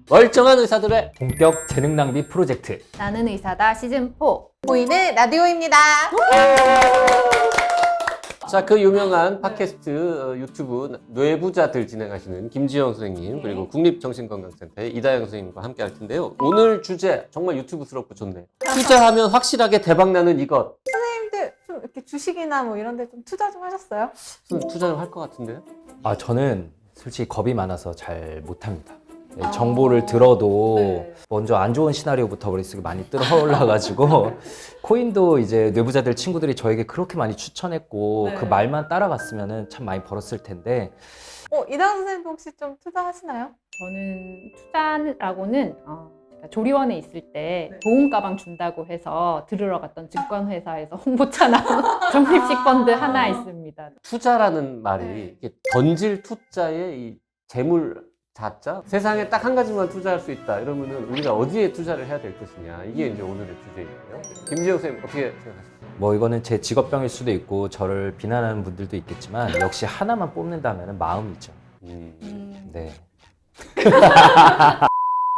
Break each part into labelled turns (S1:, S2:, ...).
S1: 멀쩡한 의사들의 본격 재능 낭비 프로젝트.
S2: 나는 의사다 시즌4.
S3: 보이는 라디오입니다.
S1: 자, 그 유명한 팟캐스트 유튜브 뇌부자들 진행하시는 김지영 선생님, 그리고 국립정신건강센터의 이다영 선생님과 함께 할 텐데요. 오늘 주제 정말 유튜브스럽고 좋네요. 투자하면 확실하게 대박나는 이것.
S3: 선생님들 좀 이렇게 주식이나 뭐 이런 데 좀 투자 좀 하셨어요?
S1: 투자 좀 할 것 같은데요?
S4: 저는 솔직히 겁이 많아서 잘 못합니다. 정보를 들어도
S3: 네.
S4: 먼저 안 좋은 시나리오부터 머릿속에 많이 떠올라가지고 코인도 이제 뇌부자들 친구들이 저에게 그렇게 많이 추천했고
S3: 네.
S4: 그 말만 따라갔으면 참 많이 벌었을 텐데
S3: 이다은 선생님도 혹시 좀 투자하시나요?
S2: 저는 투자라고는 제가 조리원에 있을 때
S3: 네.
S2: 좋은 가방 준다고 해서 들으러 갔던 증권회사에서 홍보차 나온 적립식 펀드 하나 있습니다.
S1: 투자라는 말이
S3: 네.
S1: 이게 던질 투자의 이 재물 자자? 세상에 딱 한 가지만 투자할 수 있다 이러면은 우리가 어디에 투자를 해야 될 것이냐, 이게 이제 오늘의 주제이고요. 김지영 선생님 어떻게 생각하십니까?
S4: 뭐 이거는 제 직업병일 수도 있고 저를 비난하는 분들도 있겠지만 역시 하나만 뽑는다면 마음이죠. 네.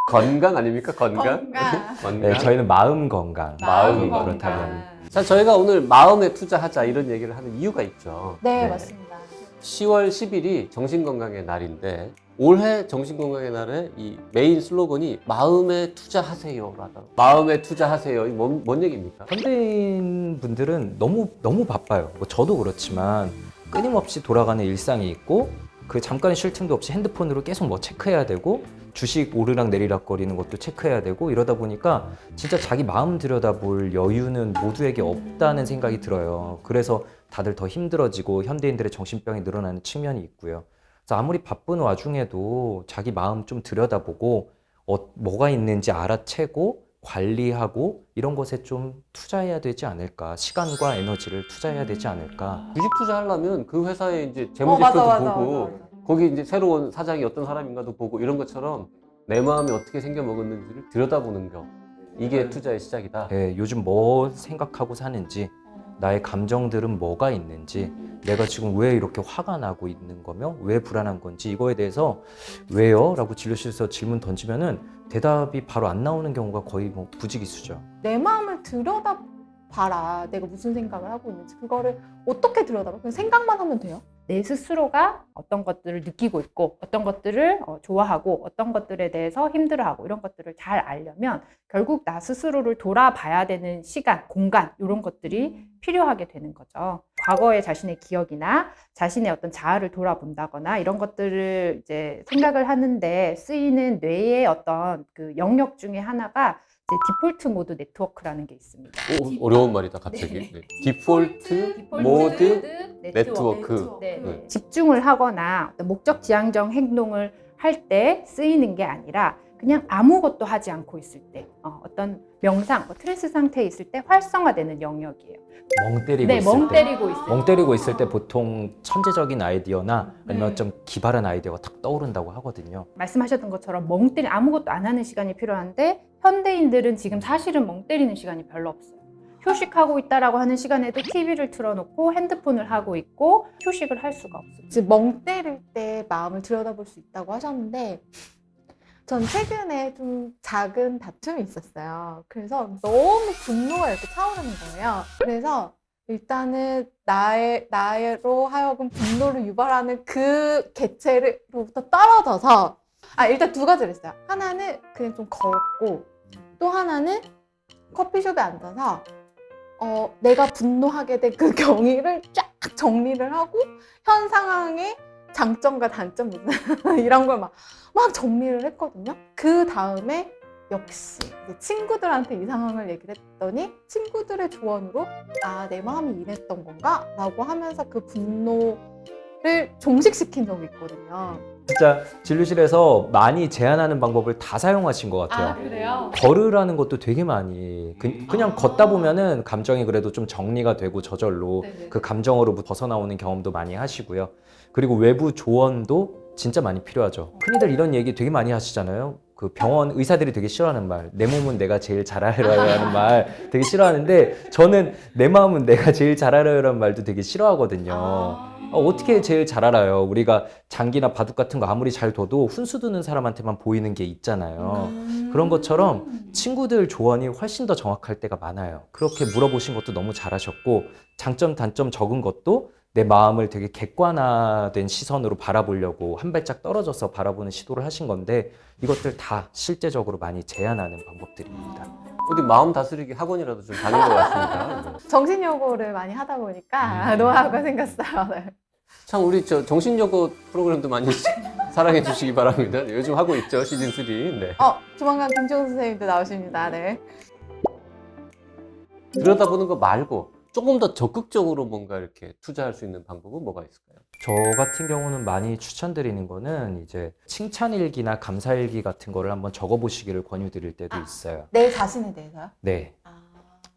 S1: 건강 아닙니까? 건강? 건강.
S4: 네, 저희는 마음 건강.
S1: 마음
S4: 그렇다면.
S1: 자, 저희가 오늘 마음에 투자하자 이런 얘기를 하는 이유가 있죠.
S3: 네, 맞습니다.
S1: 10월 10일이 정신건강의 날인데 올해 정신건강의 날에 이 메인 슬로건이 마음에 투자하세요라다. 마음에 투자하세요. 이 뭔 얘기입니까?
S4: 현대인 분들은 너무 바빠요. 뭐 저도 그렇지만 끊임없이 돌아가는 일상이 있고 그 잠깐의 쉴 틈도 없이 핸드폰으로 계속 뭐 체크해야 되고 주식 오르락 내리락 거리는 것도 체크해야 되고 이러다 보니까 진짜 자기 마음 들여다볼 여유는 모두에게 없다는 생각이 들어요. 그래서 다들 더 힘들어지고 현대인들의 정신병이 늘어나는 측면이 있고요. 그래서 아무리 바쁜 와중에도 자기 마음 좀 들여다보고 뭐가 있는지 알아채고 관리하고 이런 것에 좀 투자해야 되지 않을까. 시간과 에너지를 투자해야 되지 않을까.
S1: 주식 투자하려면 그 회사의 이제 재무제표도
S3: 맞아,
S1: 보고
S3: 맞아.
S1: 거기 이제 새로운 사장이 어떤 사람인가도 보고 이런 것처럼 내 마음이 어떻게 생겨 먹었는지를 들여다보는 거. 이게 투자의 시작이다.
S4: 네, 요즘 뭐 생각하고 사는지 나의 감정들은 뭐가 있는지 내가 지금 왜 이렇게 화가 나고 있는 거며 왜 불안한 건지 이거에 대해서 왜요? 라고 진료실에서 질문 던지면은 대답이 바로 안 나오는 경우가 거의 뭐 부지기수죠.
S3: 내 마음을 들여다봐라. 내가 무슨 생각을 하고 있는지. 그거를 어떻게 들여다봐? 그냥 생각만 하면 돼요?
S2: 내 스스로가 어떤 것들을 느끼고 있고 어떤 것들을 좋아하고 어떤 것들에 대해서 힘들어하고 이런 것들을 잘 알려면 결국 나 스스로를 돌아봐야 되는 시간, 공간 이런 것들이 필요하게 되는 거죠. 과거의 자신의 기억이나 자신의 어떤 자아를 돌아본다거나 이런 것들을 이제 생각을 하는데 쓰이는 뇌의 어떤 그 영역 중에 하나가 이제 디폴트 모드 네트워크라는 게 있습니다.
S1: 어려운 말이다 갑자기. 네. 디폴트 모드 네트워크.
S2: 네.
S1: 네.
S2: 집중을 하거나 어떤 목적 지향적 행동을 할 때 쓰이는 게 아니라 그냥 아무것도 하지 않고 있을 때 어떤 명상, 트랜스 상태에 있을 때 활성화되는 영역이에요.
S4: 멍 때리고
S2: 네,
S4: 있을
S2: 멍
S4: 때.
S2: 때리고 있을 때.
S4: 멍 때리고 있을 때 보통 천재적인 아이디어나 아니면 좀 기발한 아이디어가 탁 떠오른다고 하거든요.
S2: 말씀하셨던 것처럼 멍 때리 아무것도 안 하는 시간이 필요한데 현대인들은 지금 사실은 멍 때리는 시간이 별로 없어요. 휴식하고 있다라고 하는 시간에도 TV를 틀어놓고 핸드폰을 하고 있고 휴식을 할 수가 없어요.
S3: 지금 멍 때릴 때 마음을 들여다볼 수 있다고 하셨는데 전 최근에 좀 작은 다툼이 있었어요. 그래서 너무 분노가 이렇게 차오르는 거예요. 그래서 일단은 나로 하여금 분노를 유발하는 그 개체로부터 떨어져서 일단 두 가지를 했어요. 하나는 그냥 좀 걸었고 또 하나는 커피숍에 앉아서 내가 분노하게 된 그 경위를 쫙 정리를 하고 현 상황의 장점과 단점 이런 걸 막 정리를 했거든요. 그 다음에 역시 이제 친구들한테 이 상황을 얘기를 했더니 친구들의 조언으로 내 마음이 이랬던 건가? 라고 하면서 그 분노를 종식시킨 적이 있거든요.
S4: 진짜 진료실에서 많이 제안하는 방법을 다 사용하신 것 같아요.
S2: 그래요?
S4: 걸으라는 것도 되게 많이 그냥 걷다 보면은 감정이 그래도 좀 정리가 되고 저절로
S2: 네네.
S4: 그 감정으로 벗어나오는 경험도 많이 하시고요. 그리고 외부 조언도 진짜 많이 필요하죠. 흔히들 이런 얘기 되게 많이 하시잖아요. 그 병원 의사들이 되게 싫어하는 말, 내 몸은 내가 제일 잘 알아요라는 말 되게 싫어하는데 저는 내 마음은 내가 제일 잘 알아요라는 말도 되게 싫어하거든요. 어떻게 제일 잘 알아요? 우리가 장기나 바둑 같은 거 아무리 잘 둬도 훈수 두는 사람한테만 보이는 게 있잖아요. 그런 것처럼 친구들 조언이 훨씬 더 정확할 때가 많아요. 그렇게 물어보신 것도 너무 잘하셨고, 장점, 단점 적은 것도 내 마음을 되게 객관화된 시선으로 바라보려고 한 발짝 떨어져서 바라보는 시도를 하신 건데, 이것들 다 실제적으로 많이 제안하는 방법들입니다.
S1: 어디 마음 다스리기 학원이라도 좀 다닌 것 같습니다. 네.
S3: 정신요고를 많이 하다 보니까 노하우가 생겼어요. 네.
S1: 참 우리 저 정신여고 프로그램도 많이 사랑해 주시기 바랍니다. 네, 요즘 하고 있죠, 시즌 3. 네.
S3: 조만간 김지용 선생님도 나오십니다. 네.
S1: 들여다보는 거 말고 조금 더 적극적으로 뭔가 이렇게 투자할 수 있는 방법은 뭐가 있을까요?
S4: 저 같은 경우는 많이 추천드리는 거는 이제 칭찬일기나 감사일기 같은 거를 한번 적어보시기를 권유드릴 때도 있어요.
S3: 내 자신에 대해서요?
S4: 네.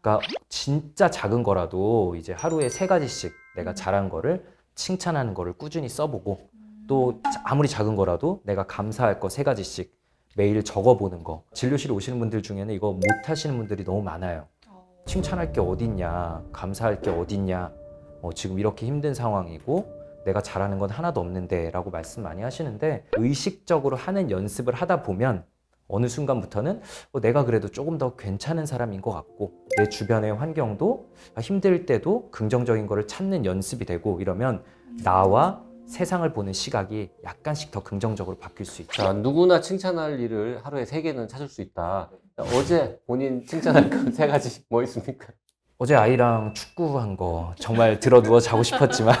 S4: 그러니까 진짜 작은 거라도 이제 하루에 3가지씩 내가 잘한 거를 칭찬하는 거를 꾸준히 써보고, 또 아무리 작은 거라도 내가 감사할 거 3가지씩 매일 적어보는 거. 진료실에 오시는 분들 중에는 이거 못 하시는 분들이 너무 많아요. 칭찬할 게 어딨냐, 감사할 게 어딨냐, 지금 이렇게 힘든 상황이고 내가 잘하는 건 하나도 없는데 라고 말씀 많이 하시는데, 의식적으로 하는 연습을 하다 보면 어느 순간부터는 내가 그래도 조금 더 괜찮은 사람인 것 같고, 내 주변의 환경도 힘들 때도 긍정적인 거를 찾는 연습이 되고, 이러면 나와 세상을 보는 시각이 약간씩 더 긍정적으로 바뀔 수 있죠.
S1: 자, 누구나 칭찬할 일을 하루에 3개는 찾을 수 있다. 어제 본인 칭찬할 거 3가지 뭐 있습니까?
S4: 어제 아이랑 축구한 거 정말 들어 누워 자고 싶었지만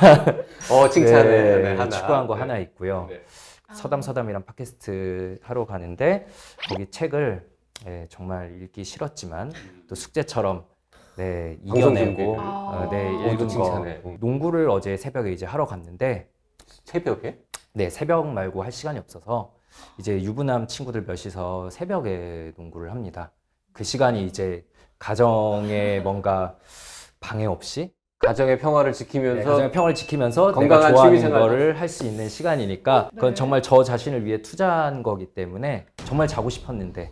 S1: 칭찬해.
S4: 네,
S1: 네, 하나.
S4: 축구한 거
S1: 네.
S4: 하나 있고요.
S1: 네.
S4: 서담이랑 팟캐스트 하러 가는데 거기 책을 정말 읽기 싫었지만 또 숙제처럼
S1: 방송
S4: 이겨내고
S1: 준비.
S4: 읽은 거.
S1: 칭찬해.
S4: 농구를 어제 새벽에 이제 하러 갔는데,
S1: 새벽에?
S4: 새벽 말고 할 시간이 없어서 이제 유부남 친구들 몇이서 새벽에 농구를 합니다. 그 시간이 이제 가정에 뭔가 방해 없이
S1: 가정의 평화를 지키면서
S4: 가정의 평화를 지키면서 내가
S1: 건강한
S4: 좋아하는
S1: 취미생활.
S4: 거를 할 수 있는 시간이니까, 그건 정말 저 자신을 위해 투자한 거기 때문에 정말 자고 싶었는데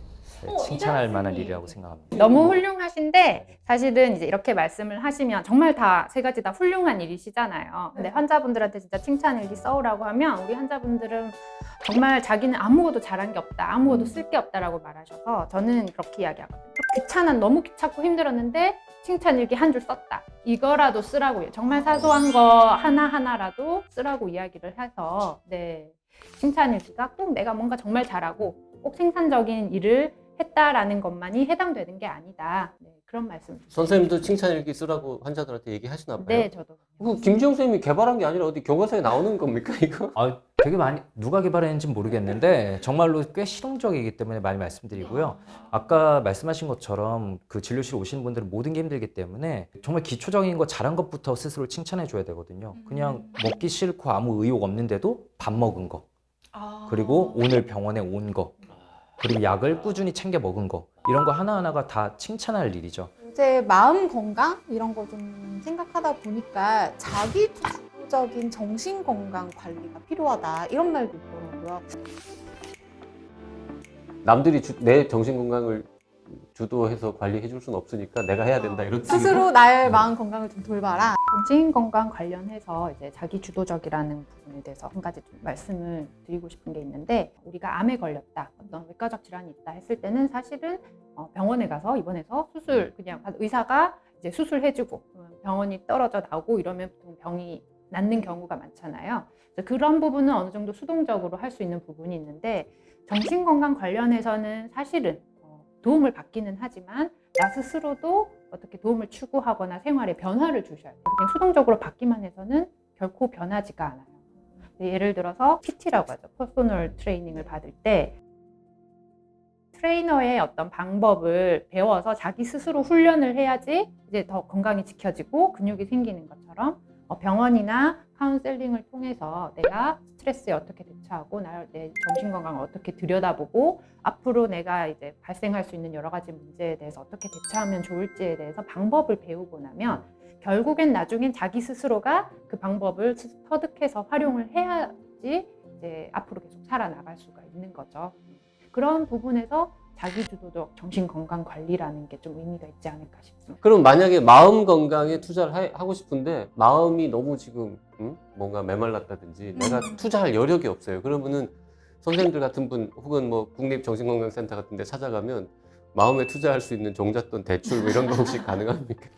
S4: 칭찬할 만한 일이라고 생각합니다.
S2: 너무 훌륭하신데, 사실은 이제 이렇게 말씀을 하시면 정말 다 3가지 다 훌륭한 일이시잖아요. 근데 환자분들한테 진짜 칭찬일기 써오라고 하면 우리 환자분들은 정말 자기는 아무것도 잘한 게 없다, 아무것도 쓸 게 없다라고 말하셔서 저는 그렇게 이야기하거든요. 너무 귀찮고 힘들었는데 칭찬일기 한 줄 썼다. 이거라도 쓰라고요. 정말 사소한 거 하나하나라도 쓰라고 이야기를 해서, 칭찬일기가 꼭 내가 뭔가 정말 잘하고 꼭 생산적인 일을 했다라는 것만이 해당되는 게 아니다. 그런 말씀.
S1: 선생님도 칭찬일기 쓰라고 환자들한테 얘기하시나 봐요.
S2: 네, 저도.
S1: 김지영 선생님이 개발한 게 아니라 어디 교과서에 나오는 겁니까, 이거?
S4: 되게 많이 누가 개발했는지 모르겠는데 정말로 꽤 실용적이기 때문에 많이 말씀드리고요. 아까 말씀하신 것처럼 그 진료실 오시는 분들은 모든 게 힘들기 때문에 정말 기초적인 거 잘한 것부터 스스로 칭찬해 줘야 되거든요. 그냥 먹기 싫고 아무 의욕 없는데도 밥 먹은 거, 그리고 오늘 병원에 온 거, 그리고 약을 꾸준히 챙겨 먹은 거, 이런 거 하나하나가 다 칭찬할 일이죠.
S3: 이제 마음 건강 이런 거 좀 생각하다 보니까 자기 주도적인 정신 건강 관리가 필요하다 이런 말도 있더라고요.
S1: 남들이 내 정신 건강을 주도해서 관리해 줄 수는 없으니까 내가 해야 된다, 이런
S3: 스스로 나의 마음 건강을 좀 돌봐라.
S2: 정신 건강 관련해서 이제 자기 주도적이라는 부분에 대해서 한 가지 좀 말씀을 드리고 싶은 게 있는데, 우리가 암에 걸렸다, 어떤 외과적 질환이 있다 했을 때는 사실은 병원에 가서 입원해서 수술 그냥 의사가 이제 수술해주고 병원이 떨어져 나오고 이러면 보통 병이 낫는 경우가 많잖아요. 그래서 그런 부분은 어느 정도 수동적으로 할 수 있는 부분이 있는데, 정신 건강 관련해서는 사실은 도움을 받기는 하지만 나 스스로도 어떻게 도움을 추구하거나 생활에 변화를 주셔야 돼요. 그냥 수동적으로 받기만 해서는 결코 변하지가 않아요. 예를 들어서 PT라고 하죠. 퍼소널 트레이닝을 받을 때 트레이너의 어떤 방법을 배워서 자기 스스로 훈련을 해야지 이제 더 건강이 지켜지고 근육이 생기는 것처럼, 병원이나 카운셀링을 통해서 내가 스트레스에 어떻게 대처하고 내 정신 건강을 어떻게 들여다보고 앞으로 내가 이제 발생할 수 있는 여러 가지 문제에 대해서 어떻게 대처하면 좋을지에 대해서 방법을 배우고 나면 결국엔 나중엔 자기 스스로가 그 방법을 터득해서 활용을 해야지 이제 앞으로 계속 살아나갈 수가 있는 거죠. 그런 부분에서 자기주도적 정신건강관리라는 게 좀 의미가 있지 않을까 싶습니다.
S1: 그럼 만약에 마음 건강에 투자를 하고 싶은데 마음이 너무 지금 뭔가 메말랐다든지 내가 투자할 여력이 없어요. 그러면은 선생님들 같은 분 혹은 뭐 국립정신건강센터 같은 데 찾아가면 마음에 투자할 수 있는 종잣돈 대출 뭐 이런 거 혹시 가능합니까?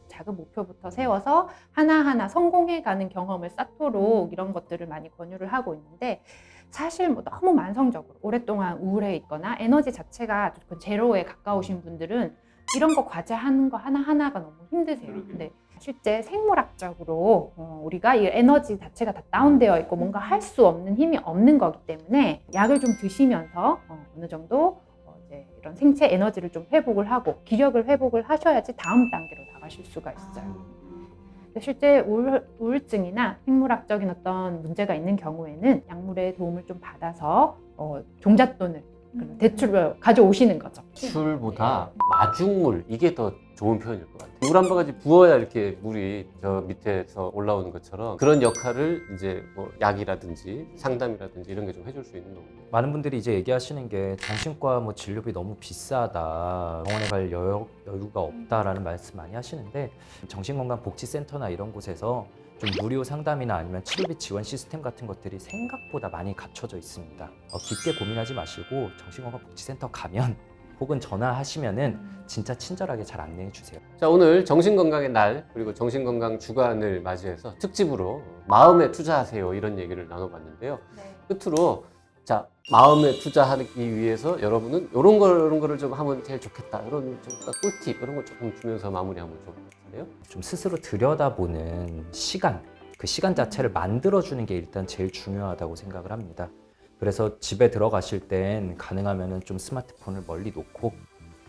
S2: 작은 목표부터 세워서 하나하나 성공해가는 경험을 쌓도록 이런 것들을 많이 권유를 하고 있는데, 사실 뭐 너무 만성적으로 오랫동안 우울해 있거나 에너지 자체가 조금 제로에 가까우신 분들은 이런 거 과제하는 거 하나하나가 너무 힘드세요. 근데 실제 생물학적으로 우리가 이 에너지 자체가 다 다운되어 있고 뭔가 할 수 없는 힘이 없는 거기 때문에 약을 좀 드시면서 어느 정도 이제 이런 생체 에너지를 좀 회복을 하고 기력을 회복을 하셔야지 다음 단계로 나가실 수가 있어요. 근데 실제 우울증이나 생물학적인 어떤 문제가 있는 경우에는 약물의 도움을 좀 받아서 종잣돈을 대출을 가져오시는 거죠.
S1: 술보다 마중물 이게 더 좋은 표현일 것 같아요. 물 한 바가지 부어야 이렇게 물이 저 밑에서 올라오는 것처럼 그런 역할을 이제 뭐 약이라든지 상담이라든지 이런 게 좀 해줄 수 있는 거고.
S4: 많은 분들이 이제 얘기하시는 게 정신과 뭐 진료비 너무 비싸다, 병원에 갈 여유가 없다라는 말씀 많이 하시는데, 정신건강복지센터나 이런 곳에서 좀 무료 상담이나 아니면 치료비 지원 시스템 같은 것들이 생각보다 많이 갖춰져 있습니다. 깊게 고민하지 마시고 정신건강복지센터 가면 혹은 전화하시면은 진짜 친절하게 잘 안내해 주세요.
S1: 자, 오늘 정신건강의 날 그리고 정신건강 주간을 맞이해서 특집으로 마음에 투자하세요 이런 얘기를 나눠봤는데요. 끝으로 자, 마음에 투자하기 위해서 여러분은 이런 거를 좀 하면 제일 좋겠다, 이런 좀 꿀팁 이런 거 조금 주면서 마무리하면 좋을 것 같은데요.
S4: 좀 스스로 들여다보는 시간, 그 시간 자체를 만들어주는 게 일단 제일 중요하다고 생각을 합니다. 그래서 집에 들어가실 땐 가능하면 좀 스마트폰을 멀리 놓고,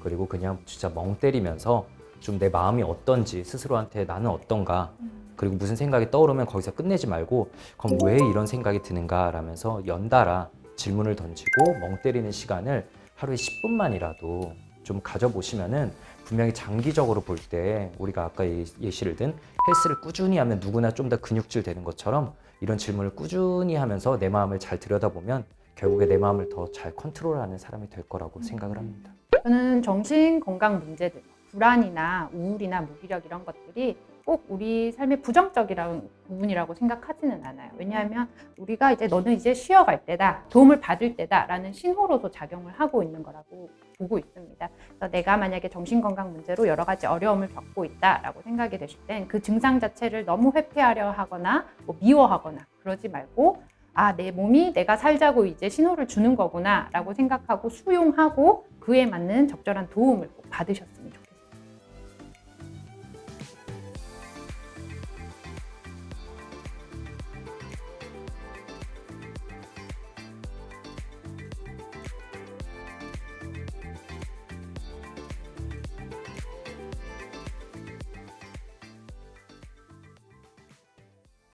S4: 그리고 그냥 진짜 멍 때리면서 좀 내 마음이 어떤지, 스스로한테 나는 어떤가, 그리고 무슨 생각이 떠오르면 거기서 끝내지 말고 그럼 왜 이런 생각이 드는가 라면서 연달아 질문을 던지고 멍 때리는 시간을 하루에 10분만이라도 좀 가져보시면은 분명히 장기적으로 볼 때 우리가 아까 예시를 든 헬스를 꾸준히 하면 누구나 좀 더 근육질 되는 것처럼 이런 질문을 꾸준히 하면서 내 마음을 잘 들여다보면 결국에 내 마음을 더 잘 컨트롤하는 사람이 될 거라고 생각을 합니다.
S2: 저는 정신건강 문제들, 불안이나 우울이나 무기력 이런 것들이 꼭 우리 삶의 부정적이라는 부분이라고 생각하지는 않아요. 왜냐하면 우리가 이제 너는 이제 쉬어갈 때다, 도움을 받을 때다라는 신호로도 작용을 하고 있는 거라고 보고 있습니다. 그래서 내가 만약에 정신건강 문제로 여러 가지 어려움을 겪고 있다라고 생각이 되실 땐 그 증상 자체를 너무 회피하려 하거나 뭐 미워하거나 그러지 말고, 아, 내 몸이 내가 살자고 이제 신호를 주는 거구나 라고 생각하고 수용하고 그에 맞는 적절한 도움을 꼭 받으셨으면 좋겠습니다.